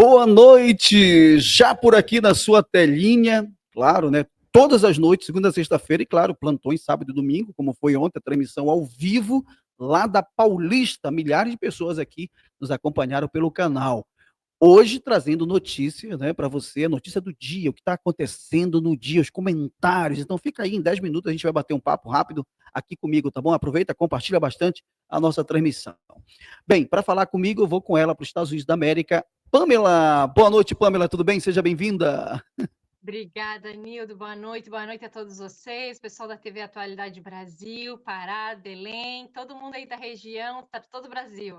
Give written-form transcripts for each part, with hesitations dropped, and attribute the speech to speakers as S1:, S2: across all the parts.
S1: Boa noite, já por aqui na sua telinha, claro, né? Todas as noites, segunda a sexta-feira, e claro, plantões sábado e domingo, como foi ontem, a transmissão ao vivo, lá da Paulista. Milhares de pessoas aqui nos acompanharam pelo canal. Hoje trazendo notícias, né, para você, notícia do dia, o que está acontecendo no dia, os comentários. Então fica aí, em 10 minutos a gente vai bater um papo rápido aqui comigo, tá bom? Aproveita, compartilha bastante a nossa transmissão. Bem, para falar comigo, eu vou com ela para os Estados Unidos da América. Pamela, boa noite, Pamela, tudo bem? Seja bem-vinda.
S2: Obrigada, Nildo. Boa noite a todos vocês, pessoal da TV Atualidade Brasil, Pará, Belém, todo mundo aí da região, tá todo o Brasil.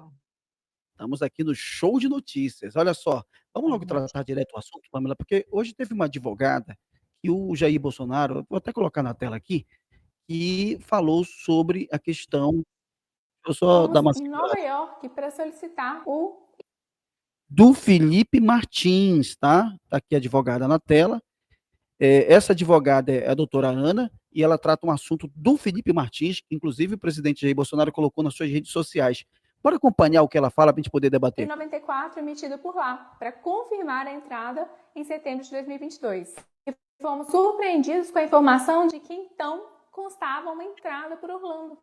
S1: Estamos aqui no show de notícias. Olha só, vamos logo tratar direto o assunto, Pamela, porque hoje teve uma advogada que o Jair Bolsonaro, vou até colocar na tela aqui, que falou sobre a questão. Deixa eu só dar uma
S3: Em Nova
S1: segurada.
S3: York para solicitar o
S1: Do Felipe Martins, tá? Tá aqui a advogada na tela. Essa advogada é a doutora Ana, e ela trata um assunto do Felipe Martins, que inclusive o presidente Jair Bolsonaro colocou nas suas redes sociais. Bora acompanhar o que ela fala para a gente poder debater.
S3: I-94 emitido por lá, para confirmar a entrada em setembro de 2022. E fomos surpreendidos com a informação de que então constava uma entrada por Orlando.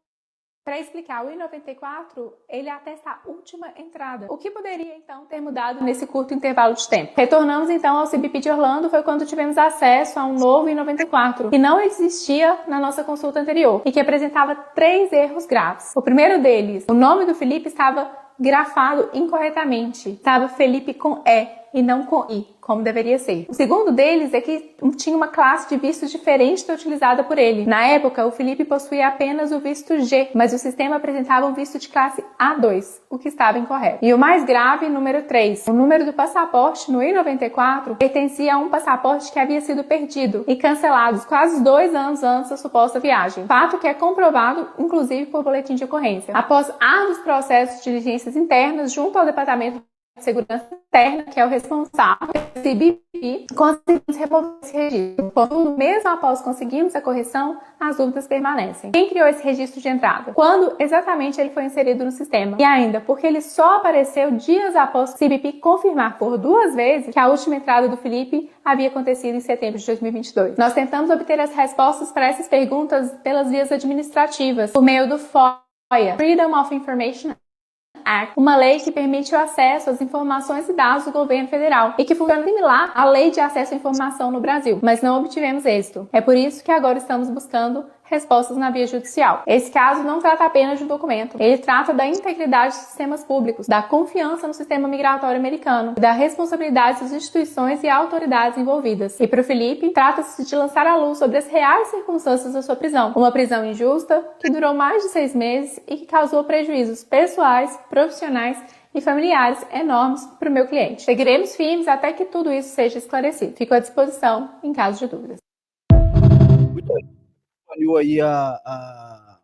S3: Para explicar, o I-94, ele atesta a última entrada. O que poderia, então, ter mudado nesse curto intervalo de tempo? Retornamos, então, ao CBP de Orlando, foi quando tivemos acesso a um novo I-94, que não existia na nossa consulta anterior, e que apresentava 3 erros graves. O primeiro deles, o nome do Felipe estava grafado incorretamente. Estava Felipe com E e não com I, como deveria ser. O segundo deles é que tinha uma classe de visto diferente da utilizada por ele. Na época, o Felipe possuía apenas o visto G, mas o sistema apresentava um visto de classe A2, o que estava incorreto. E o mais grave, número 3. O número do passaporte no I-94 pertencia a um passaporte que havia sido perdido e cancelado quase 2 anos antes da suposta viagem. Fato que é comprovado, inclusive, por boletim de ocorrência. Após árduos processos de diligências internas junto ao Departamento de Segurança Interna, que é o responsável pelo CBP, conseguimos remover esse registro. Contudo, mesmo após conseguirmos a correção, as dúvidas permanecem. Quem criou esse registro de entrada? Quando exatamente ele foi inserido no sistema? E ainda, porque ele só apareceu dias após o CBP confirmar por 2 vezes que a última entrada do Felipe havia acontecido em setembro de 2022. Nós tentamos obter as respostas para essas perguntas pelas vias administrativas, por meio do FOIA, Freedom of Information Act, uma lei que permite o acesso às informações e dados do governo federal e que funciona similar à Lei de Acesso à Informação no Brasil, mas não obtivemos êxito. É por isso que agora estamos buscando respostas na via judicial. Esse caso não trata apenas de um documento, ele trata da integridade dos sistemas públicos, da confiança no sistema migratório americano e da responsabilidade das instituições e autoridades envolvidas. E para o Felipe, trata-se de lançar a luz sobre as reais circunstâncias da sua prisão. Uma prisão injusta, que durou mais de 6 meses e que causou prejuízos pessoais, profissionais e familiares enormes para o meu cliente. Seguiremos firmes até que tudo isso seja esclarecido. Fico à disposição em caso de dúvidas.
S1: Muito bem. Acompanhou aí a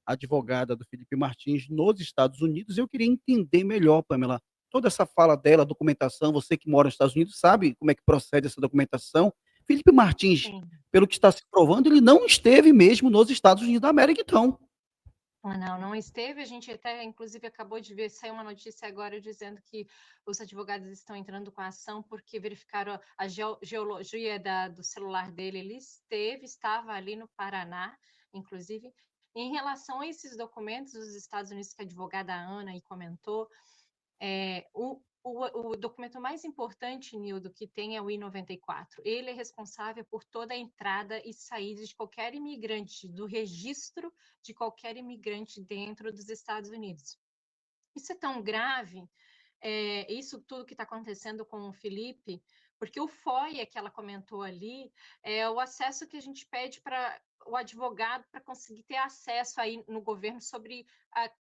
S1: advogada do Felipe Martins nos Estados Unidos. Eu queria entender melhor, Pamela, toda essa fala dela, a documentação. Você que mora nos Estados Unidos sabe como é que procede essa documentação. Felipe Martins,
S2: Sim.
S1: pelo que está se provando, ele não esteve mesmo nos Estados Unidos da América, então.
S2: Não esteve. A gente até, inclusive, acabou de ver, saiu uma notícia agora dizendo que os advogados estão entrando com a ação porque verificaram a geologia do celular dele. Ele estava ali no Paraná, inclusive. Em relação a esses documentos dos Estados Unidos que a advogada Ana aí comentou, o documento mais importante, Nildo, que tem é o I-94. Ele é responsável por toda a entrada e saída de qualquer imigrante, do registro de qualquer imigrante dentro dos Estados Unidos. Isso é tão grave, isso tudo que está acontecendo com o Felipe, porque o FOIA que ela comentou ali é o acesso que a gente pede para o advogado para conseguir ter acesso aí no governo sobre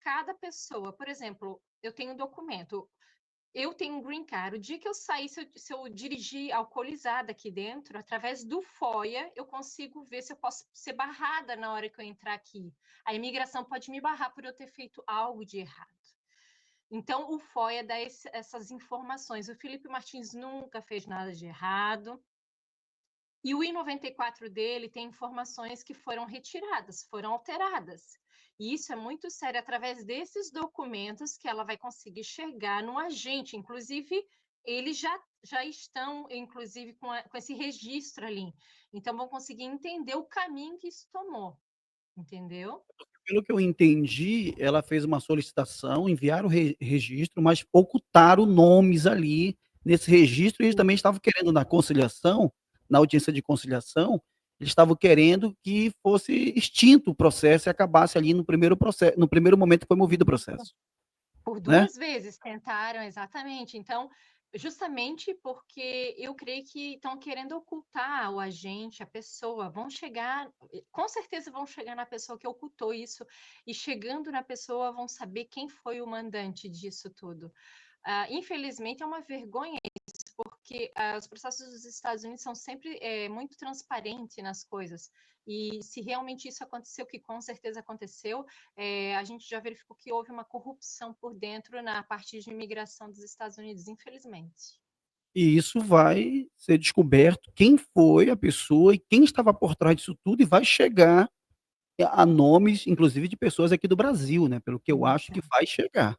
S2: cada pessoa. Por exemplo, eu tenho um documento, eu tenho um green card. O dia que eu sair, se eu dirigir alcoolizada aqui dentro, através do FOIA, eu consigo ver se eu posso ser barrada na hora que eu entrar aqui. A imigração pode me barrar por eu ter feito algo de errado. Então, o FOIA dá essas informações. O Felipe Martins nunca fez nada de errado. E o I-94 dele tem informações que foram retiradas, foram alteradas. E isso é muito sério, através desses documentos que ela vai conseguir chegar no agente, inclusive eles já estão, inclusive, com esse registro ali. Então, vão conseguir entender o caminho que isso tomou, entendeu?
S1: Pelo que eu entendi, ela fez uma solicitação, enviaram o registro, mas ocultaram nomes ali nesse registro, e eles também estavam querendo na conciliação, na audiência de conciliação, eles estavam querendo que fosse extinto o processo e acabasse ali no primeiro processo, no primeiro momento que foi movido o processo,
S2: Por
S1: né?
S2: 2 vezes tentaram, exatamente. Então, justamente porque eu creio que estão querendo ocultar o agente, a pessoa, vão chegar, com certeza vão chegar na pessoa que ocultou isso, e chegando na pessoa vão saber quem foi o mandante disso tudo. Infelizmente, é uma vergonha isso, porque os processos dos Estados Unidos são sempre muito transparentes nas coisas. E se realmente isso aconteceu, que com certeza aconteceu, a gente já verificou que houve uma corrupção por dentro na parte de imigração dos Estados Unidos, infelizmente.
S1: E isso vai ser descoberto quem foi a pessoa e quem estava por trás disso tudo, e vai chegar a nomes, inclusive de pessoas aqui do Brasil, né? Pelo que eu acho que vai chegar.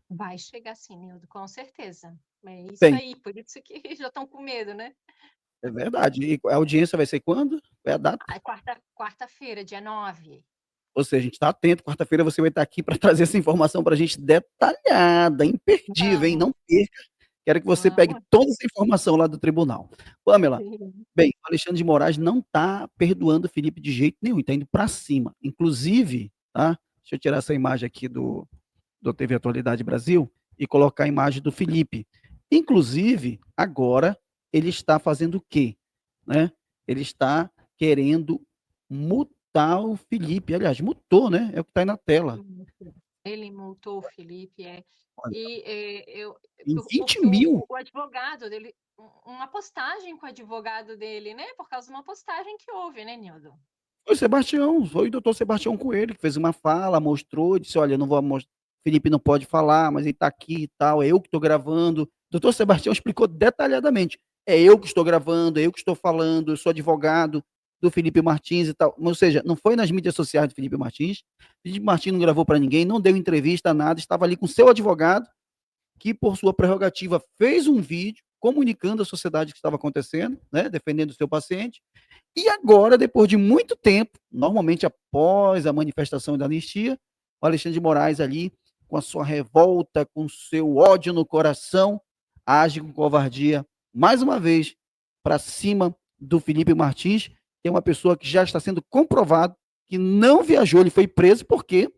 S2: Vai chegar sim, Nildo, com certeza. É isso
S1: Bem,
S2: aí, por isso que já estão com medo, né?
S1: é verdade. E a audiência vai ser quando? Qual é a data?
S2: Quarta-feira, dia 9.
S1: Ou seja, a gente está atento. Quarta-feira você vai estar aqui para trazer essa informação para a gente detalhada, imperdível, hein?
S2: Vamos,
S1: Não perca. Quero que você pegue
S2: vamos.
S1: toda essa informação lá do tribunal. Pamela,
S2: Sim.
S1: bem, o Alexandre de Moraes não está perdoando o Felipe de jeito nenhum, está indo para cima. Inclusive, tá? Deixa eu tirar essa imagem aqui do TV Atualidade Brasil e colocar a imagem do Felipe. Inclusive, agora ele está fazendo o quê? Né? Ele está querendo mutar o Felipe. Aliás, mutou, né? É o que está aí na tela.
S2: Ele multou o Felipe,
S1: Olha,
S2: e
S1: em 20
S2: porque
S1: mil.
S2: o advogado dele, uma postagem com o advogado dele, né? Por causa de uma postagem que houve, né, Nildo?
S1: Foi o Sebastião, foi o doutor Sebastião Coelho, que fez uma fala, mostrou, disse: olha, eu não vou mostrar. Felipe não pode falar, mas ele está aqui e tal, é eu que estou gravando. O doutor Sebastião explicou detalhadamente. É eu que estou gravando, é eu que estou falando, eu sou advogado do Felipe Martins e tal. Ou seja, não foi nas mídias sociais do Felipe Martins. Felipe Martins não gravou para ninguém, não deu entrevista, nada, estava ali com seu advogado, que por sua prerrogativa fez um vídeo comunicando à sociedade o que estava acontecendo, né, defendendo o seu paciente. E agora, depois de muito tempo, normalmente após a manifestação da anistia, o Alexandre de Moraes ali, com a sua revolta, com o seu ódio no coração, age com covardia, mais uma vez, para cima do Felipe Martins, que é uma pessoa que já está sendo comprovado que não viajou, ele foi preso porque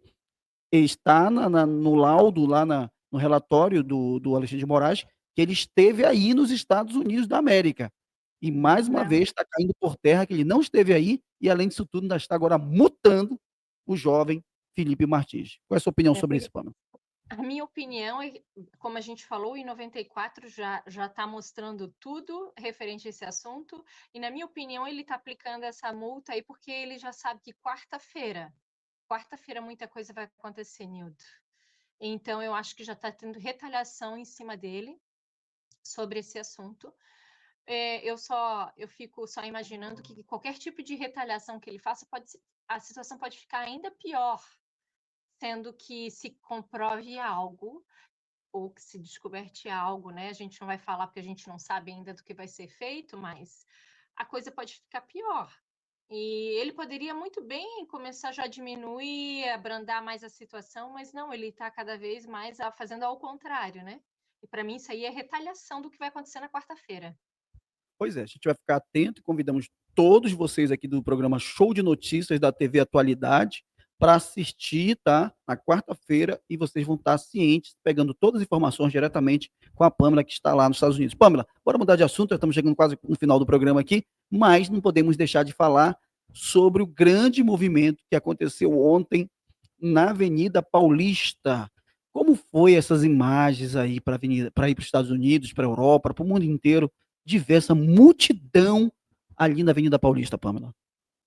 S1: está no laudo, lá no relatório do Alexandre de Moraes, que ele esteve aí nos Estados Unidos da América. E mais uma
S2: Não.
S1: vez está caindo por terra que ele não esteve aí, e além disso tudo, ainda está agora mutando o jovem Felipe Martins. Qual é a sua opinião sobre isso, Pamela?
S2: A minha opinião é, como a gente falou, em 94 já está mostrando tudo referente a esse assunto, e na minha opinião ele está aplicando essa multa aí porque ele já sabe que quarta-feira muita coisa vai acontecer, Nildo. Então eu acho que já está tendo retaliação em cima dele sobre esse assunto. Eu fico só imaginando que qualquer tipo de retaliação que ele faça, a situação pode ficar ainda pior, sendo que se comprove algo ou que se descoberte algo, né? A gente não vai falar porque a gente não sabe ainda do que vai ser feito, mas a coisa pode ficar pior. E ele poderia muito bem começar já a diminuir, abrandar mais a situação, mas não, ele está cada vez mais fazendo ao contrário, né? E para mim isso aí é retaliação do que vai acontecer na quarta-feira.
S1: Pois é, a gente vai ficar atento e convidamos todos vocês aqui do programa Show de Notícias da TV Atualidade para assistir, tá? Na quarta-feira, e vocês vão estar cientes, pegando todas as informações diretamente com a Pamela, que está lá nos Estados Unidos. Pamela, bora mudar de assunto, já estamos chegando quase no final do programa aqui, mas não podemos deixar de falar sobre o grande movimento que aconteceu ontem na Avenida Paulista. Como foi essas imagens aí para ir para os Estados Unidos, para a Europa, para o mundo inteiro, diversa multidão ali na Avenida Paulista, Pamela?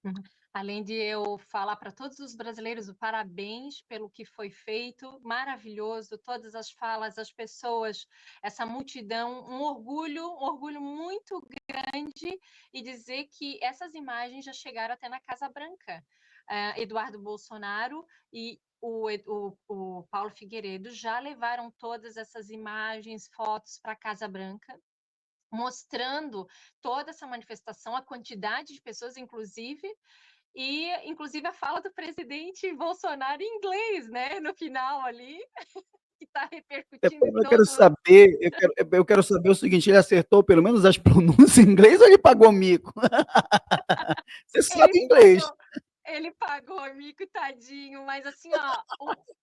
S2: Uhum. Além de eu falar para todos os brasileiros o parabéns pelo que foi feito, maravilhoso, todas as falas, as pessoas, essa multidão, um orgulho muito grande, e dizer que essas imagens já chegaram até na Casa Branca. Eduardo Bolsonaro e o Paulo Figueiredo já levaram todas essas imagens, fotos para a Casa Branca, mostrando toda essa manifestação, a quantidade de pessoas, inclusive a fala do presidente Bolsonaro em inglês, né, no final ali, que está repercutindo em
S1: Eu quero
S2: todo...
S1: saber, eu quero saber o seguinte, ele acertou pelo menos as pronúncias em inglês ou ele pagou mico? Você sabe
S2: Ele
S1: inglês.
S2: Ele pagou o mico, tadinho, mas assim, ó,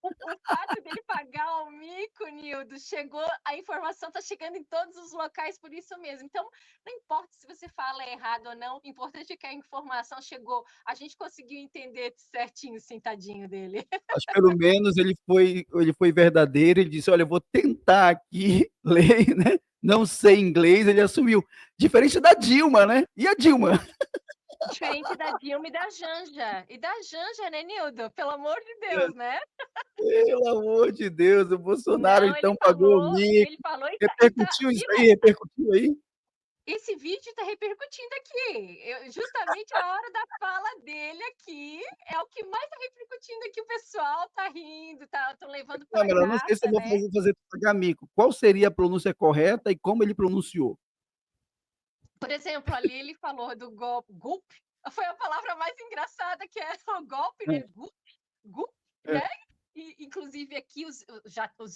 S2: o fato dele pagar o mico, Nildo, chegou, a informação está chegando em todos os locais por isso mesmo. Então, não importa se você fala errado ou não, o importante é que a informação chegou. A gente conseguiu entender certinho, sim, tadinho dele.
S1: Mas pelo menos ele foi verdadeiro, ele disse, olha, eu vou tentar aqui ler, né? Não sei inglês, ele assumiu. Diferente da Dilma, né? E a Dilma?
S2: Diferente da Dilma e da Janja. E da Janja, né, Nildo? Pelo amor de Deus, né?
S1: Pelo amor de Deus, o Bolsonaro
S2: Não,
S1: então pagou o mico.
S2: ele falou
S1: Repercutiu isso aí? Repercutiu aí?
S2: esse vídeo está repercutindo aqui. Justamente a hora da fala dele aqui é o que mais está repercutindo aqui. O pessoal está rindo, estão levando para
S1: Câmara, eu não sei se eu
S2: graça,
S1: vou
S2: né?
S1: fazer pagar mico. Qual seria a pronúncia correta e como ele pronunciou?
S2: Por exemplo, ali ele falou do golpe. Foi a palavra mais engraçada, que é o golpe, né? Golpe,
S1: É.
S2: né? E, inclusive, aqui os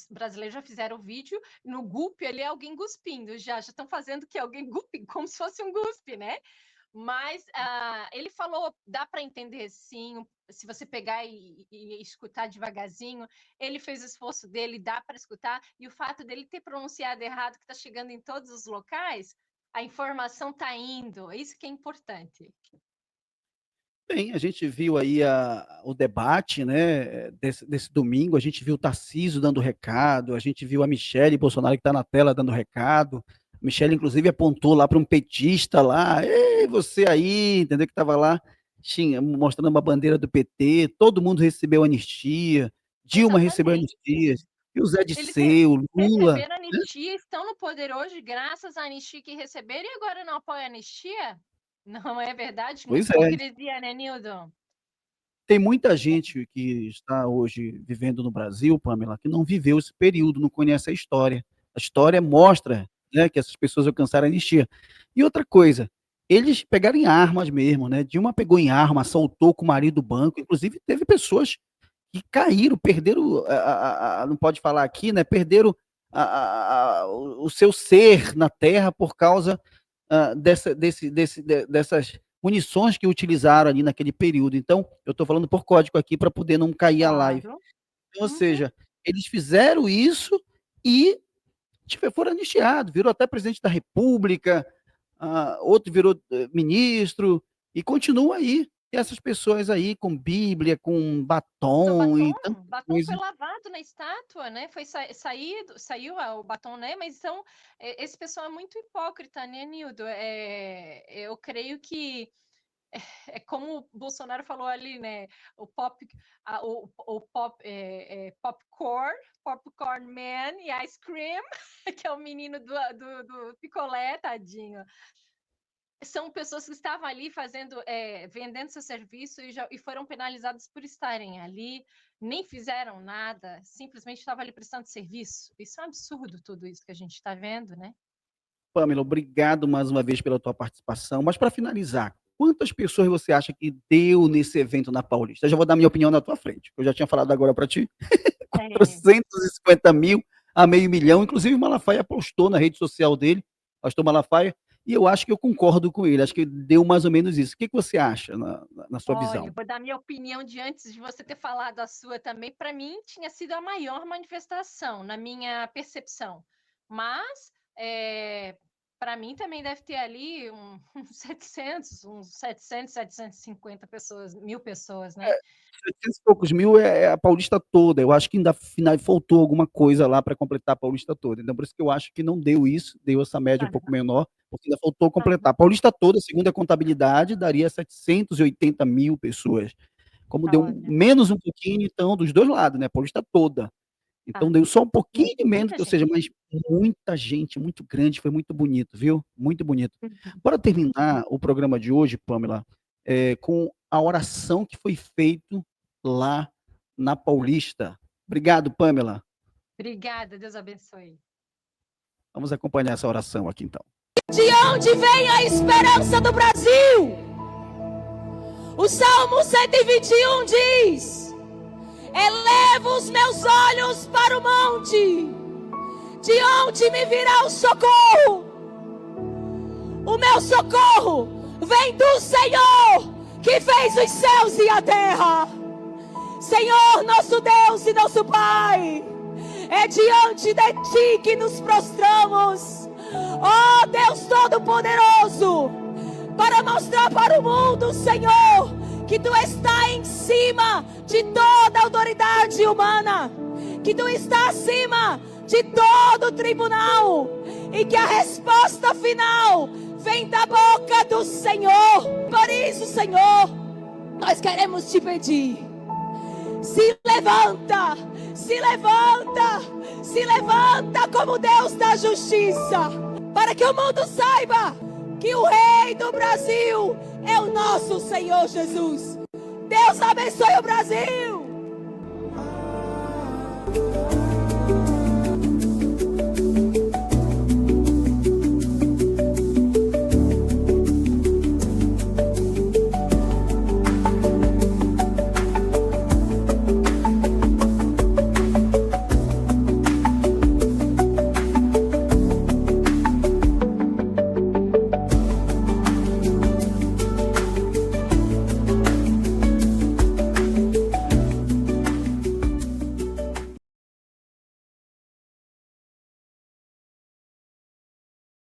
S2: brasileiros já fizeram o vídeo. No gulpe, ali é alguém cuspindo. Já estão fazendo que alguém gulpe, como se fosse um guspe, né? Mas ele falou, dá para entender sim, se você pegar e escutar devagarzinho, ele fez o esforço dele, dá para escutar, e o fato dele ter pronunciado errado, que está chegando em todos os locais, a informação está indo, é isso que é importante.
S1: Bem, a gente viu aí o debate, né, desse domingo, a gente viu o Tarcísio dando recado, a gente viu a Michelle Bolsonaro que está na tela dando recado, a Michelle inclusive apontou lá para um petista lá, ei, você aí, entendeu, que estava lá mostrando uma bandeira do PT, todo mundo recebeu anistia, Dilma recebeu
S2: Exatamente.
S1: anistia, e o Zé
S2: Eles
S1: Disseu, o Lula,
S2: receberam anistia, estão no poder hoje graças à anistia que receberam e agora não apoiam a anistia? Não é verdade?
S1: pois
S2: Muita
S1: é.
S2: hipocrisia, né, Nildo?
S1: Tem muita gente que está hoje vivendo no Brasil, Pamela, que não viveu esse período, não conhece a história. A história mostra, né, que essas pessoas alcançaram a anistia. E outra coisa, eles pegaram em armas mesmo, né? Dilma pegou em arma, assaltou com o marido do banco, inclusive teve pessoas que caíram, perderam, não pode falar aqui, né? Perderam o seu ser na terra por causa dessas munições que utilizaram ali naquele período. Então, eu estou falando por código aqui para poder não cair a live.
S2: Claro.
S1: Então, ou seja, eles fizeram isso e foram anistiados, virou até presidente da República, outro virou ministro, e continua aí. E essas pessoas aí com Bíblia, com batom e tanta
S2: Batom
S1: coisa.
S2: foi lavado na estátua, né? Saiu o batom, né? Mas então, esse pessoal é muito hipócrita, né, Nildo? Eu creio que é como o Bolsonaro falou ali, né? O popcorn man e ice cream, que é o menino do picolé, tadinho. São pessoas que estavam ali vendendo seu serviço e foram penalizadas por estarem ali, nem fizeram nada, simplesmente estavam ali prestando serviço. Isso é um absurdo, tudo isso que a gente está vendo, né?
S1: Pamela, obrigado mais uma vez pela tua participação. Mas para finalizar, quantas pessoas você acha que deu nesse evento na Paulista? Eu já vou dar minha opinião na tua frente. Eu já tinha falado agora para ti. 450 mil a meio milhão. Inclusive, o Malafaia postou na rede social dele, pastor Malafaia, e eu acho que eu concordo com ele. Acho que deu mais ou menos isso. O que você acha na sua visão?
S2: Olha, vou dar minha opinião de antes de você ter falado a sua também. Para mim, tinha sido a maior manifestação, na minha percepção. Mas, para mim, também deve ter ali uns 750 pessoas, 1.000 pessoas, né?
S1: 700 e poucos mil é a Paulista toda. Eu acho que ainda faltou alguma coisa lá para completar a Paulista toda. Então, por isso que eu acho que não deu isso, deu essa média um pouco menor, porque ainda faltou completar. A Paulista toda, segundo a contabilidade, daria 780 mil pessoas. Como deu menos um pouquinho, então, dos dois lados, né? A Paulista toda. Então, deu só um pouquinho de menos, ou seja, mas muita gente, muito grande, foi muito bonito, viu? Muito bonito. Para terminar o programa de hoje, Pamela, com a oração que foi feita lá na Paulista. Obrigado, Pamela.
S2: Obrigada, Deus abençoe.
S1: Vamos acompanhar essa oração aqui, então.
S4: De onde vem a esperança do Brasil? O Salmo 121 diz: elevo os meus olhos para o monte, de onde me virá o socorro? O meu socorro vem do Senhor, que fez os céus e a terra. Senhor, nosso Deus e nosso Pai, é diante de Ti que nos prostramos, ó Deus Todo-Poderoso, para mostrar para o mundo, Senhor, que Tu está em cima de toda autoridade humana, que Tu está acima de todo tribunal, e que a resposta final vem da boca do Senhor. Por isso, Senhor, nós queremos Te pedir: se levanta, se levanta, se levanta como Deus da justiça, para que o mundo saiba que o Rei do Brasil é o nosso Senhor Jesus. Deus abençoe o Brasil.